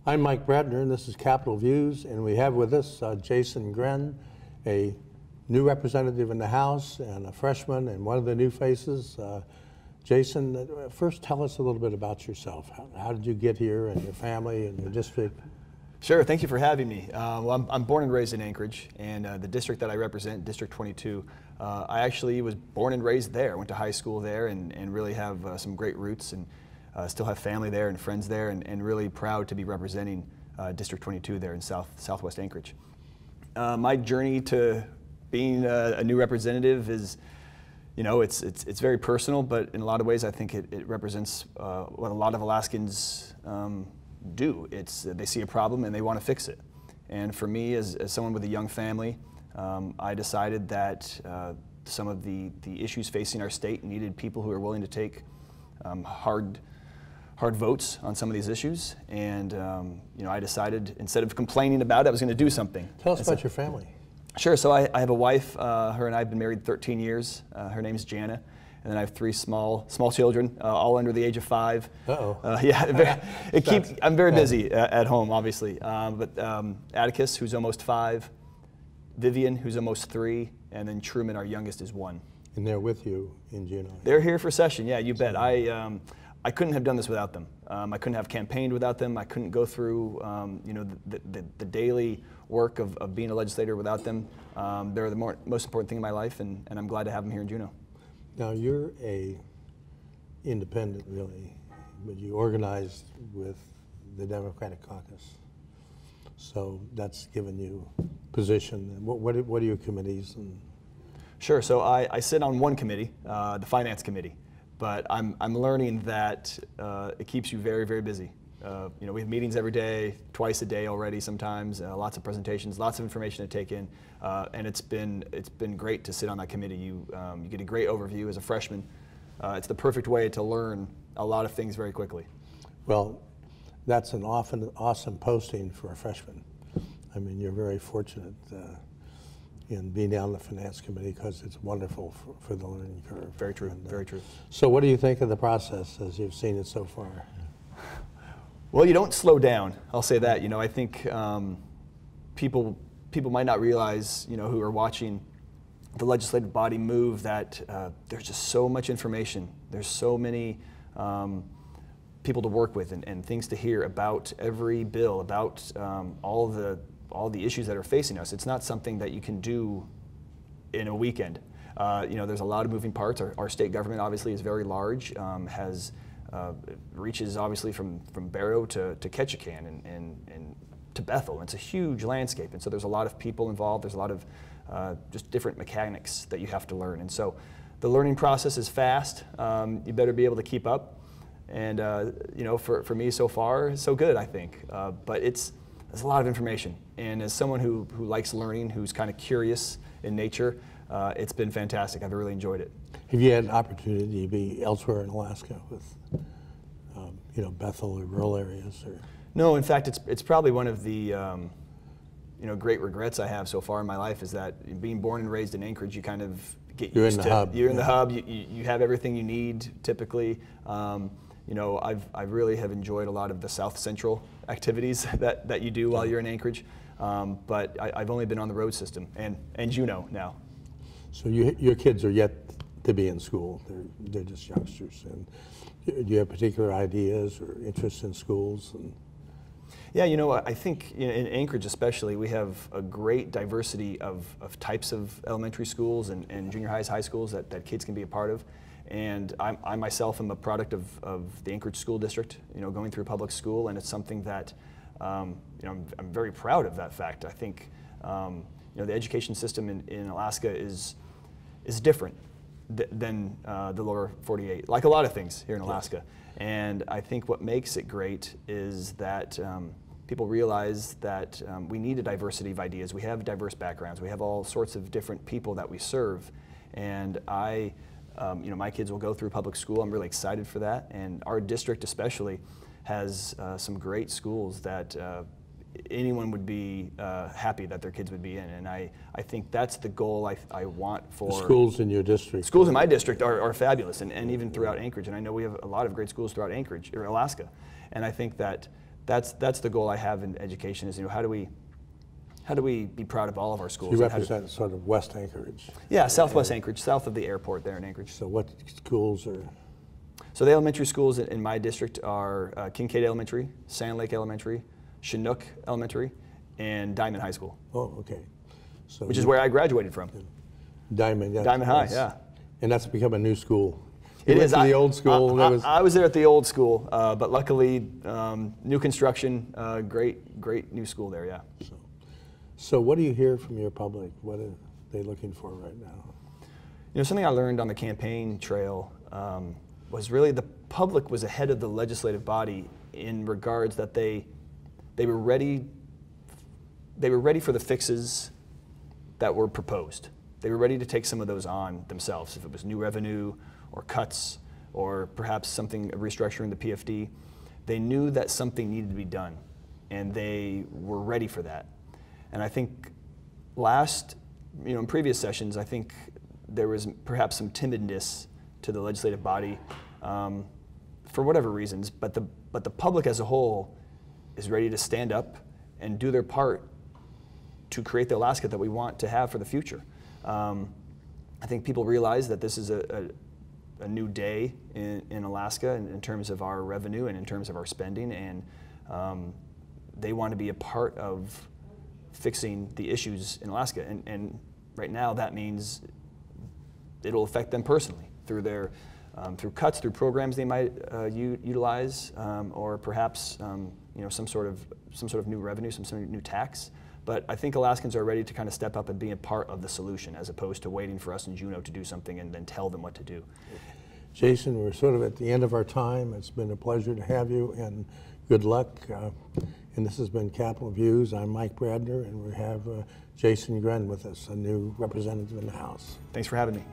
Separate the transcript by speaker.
Speaker 1: I'm Mike Bradner, and this is Capitol Views, and we have with us Jason Grenn, a new representative in the House and a freshman and one of the new faces. Jason, first tell us a little bit about yourself. How did you get here and your family and your district?
Speaker 2: Sure, thank you for having me. Well, I'm born and raised in Anchorage, and the district that I represent, District 22, I actually was born and raised there, went to high school there, and really have some great roots, and still have family there and friends there, and really proud to be representing District 22 there in Southwest Anchorage. My journey to being a new representative is, you know, it's very personal, but in a lot of ways I think it represents what a lot of Alaskans do. They see a problem and they want to fix it. And for me, as someone with a young family, I decided that some of the issues facing our state needed people who are willing to take hard votes on some of these issues. And you know, I decided, instead of complaining about it, I was going to do something.
Speaker 1: Tell us about your family.
Speaker 2: Sure. So I have a wife. Her and I have been married 13 years. Her name's Jana. And then I have three small children, all under the age of 5.
Speaker 1: Uh-oh.
Speaker 2: Yeah, I'm very busy at home, obviously. But Atticus, who's almost 5, Vivian, who's almost 3, and then Truman, our youngest, is 1.
Speaker 1: And they're with you in Juneau.
Speaker 2: They're here for session. Yeah, you bet. I couldn't have done this without them. I couldn't have campaigned without them. I couldn't go through you know, the daily work of being a legislator without them. They're the most important thing in my life, and I'm glad to have them here in Juneau.
Speaker 1: Now, you're a independent, really, but you organized with the Democratic caucus. So that's given you position. What are your committees?
Speaker 2: Sure. So I sit on one committee, the Finance Committee, but I'm learning that it keeps you very, very busy. You know, we have meetings every day, twice a day already sometimes, lots of presentations, lots of information to take in, and it's been great to sit on that committee. You get a great overview as a freshman. It's the perfect way to learn a lot of things very quickly.
Speaker 1: Well, that's an awesome posting for a freshman. I mean, you're very fortunate in being down the Finance Committee, because it's wonderful for the learning curve.
Speaker 2: Very true, very true.
Speaker 1: So what do you think of the process as you've seen it so far?
Speaker 2: Well, you don't slow down, I'll say that. You know, I think people might not realize, you know, who are watching the legislative body move, that there's just so much information. There's so many people to work with and things to hear about every bill, about all the issues that are facing us. It's not something that you can do in a weekend. You know, there's a lot of moving parts. Our state government obviously is very large, reaches obviously from Barrow to Ketchikan and to Bethel. It's a huge landscape, and so there's a lot of people involved. There's a lot of just different mechanics that you have to learn, and so the learning process is fast. You better be able to keep up, and you know, for me so far, so good, I think. But there's a lot of information, and as someone who likes learning, who's kind of curious in nature, it's been fantastic. I've really enjoyed it.
Speaker 1: Have you had an opportunity to be elsewhere in Alaska with, you know, Bethel or rural areas? Or?
Speaker 2: No, in fact, it's probably one of the you know, great regrets I have so far in my life, is that being born and raised in Anchorage, you kind of get used to. You're in the hub. You have everything you need typically. You know, I really have enjoyed a lot of the South Central activities that you do while you're in Anchorage, but I've only been on the road system and Juneau now.
Speaker 1: So your kids are yet to be in school. They're just youngsters. And do you have particular ideas or interests in schools?
Speaker 2: Yeah, you know, I think in Anchorage especially, we have a great diversity of types of elementary schools and junior highs, high schools that kids can be a part of. And I myself am a product of the Anchorage School District, you know, going through public school, and it's something that, you know, I'm very proud of that fact. I think, you know, the education system in Alaska is different than the lower 48, like a lot of things here in Alaska. And I think what makes it great is that people realize that we need a diversity of ideas. We have diverse backgrounds. We have all sorts of different people that we serve. And you know, my kids will go through public school. I'm really excited for that. And our district especially has some great schools that anyone would be happy that their kids would be in. And I think that's the goal I want for...
Speaker 1: The schools in your district.
Speaker 2: Schools in my district are fabulous, and even throughout Anchorage. And I know we have a lot of great schools throughout Anchorage, or Alaska. And I think that that's the goal I have in education is, how do we be proud of all of our schools?
Speaker 1: You represent sort of West Anchorage.
Speaker 2: Yeah, Southwest Anchorage, south of the airport there in Anchorage.
Speaker 1: So what schools are?
Speaker 2: So the elementary schools in my district are Kincaid Elementary, Sand Lake Elementary, Chinook Elementary, and Diamond High School.
Speaker 1: Oh, okay. So
Speaker 2: which is where I graduated from.
Speaker 1: Diamond, yeah.
Speaker 2: Diamond High, yeah.
Speaker 1: And that's become a new school.
Speaker 2: It is.
Speaker 1: The old school.
Speaker 2: I was there at the old school, but luckily, new construction, great new school there, yeah.
Speaker 1: So what do you hear from your public? What are they looking for right now?
Speaker 2: Something I learned on the campaign trail was really the public was ahead of the legislative body in regards that they were ready for the fixes that were proposed. They were ready to take some of those on themselves, if it was new revenue or cuts or perhaps something restructuring the PFD. They knew that something needed to be done, and they were ready for that. And I think in previous sessions, I think there was perhaps some timidness to the legislative body for whatever reasons, but the public as a whole is ready to stand up and do their part to create the Alaska that we want to have for the future. I think people realize that this is a new day in Alaska in terms of our revenue and in terms of our spending, and they want to be a part of fixing the issues in Alaska. And right now that means it'll affect them personally through their through cuts, through programs they might utilize, or perhaps some sort of new revenue, some sort of new tax. But I think Alaskans are ready to kind of step up and be a part of the solution, as opposed to waiting for us in Juneau to do something and then tell them what to do.
Speaker 1: Jason, we're sort of at the end of our time. It's been a pleasure to have you, and good luck. And this has been Capitol Views. I'm Mike Bradner, and we have Jason Grenn with us, a new representative in the House.
Speaker 2: Thanks for having me.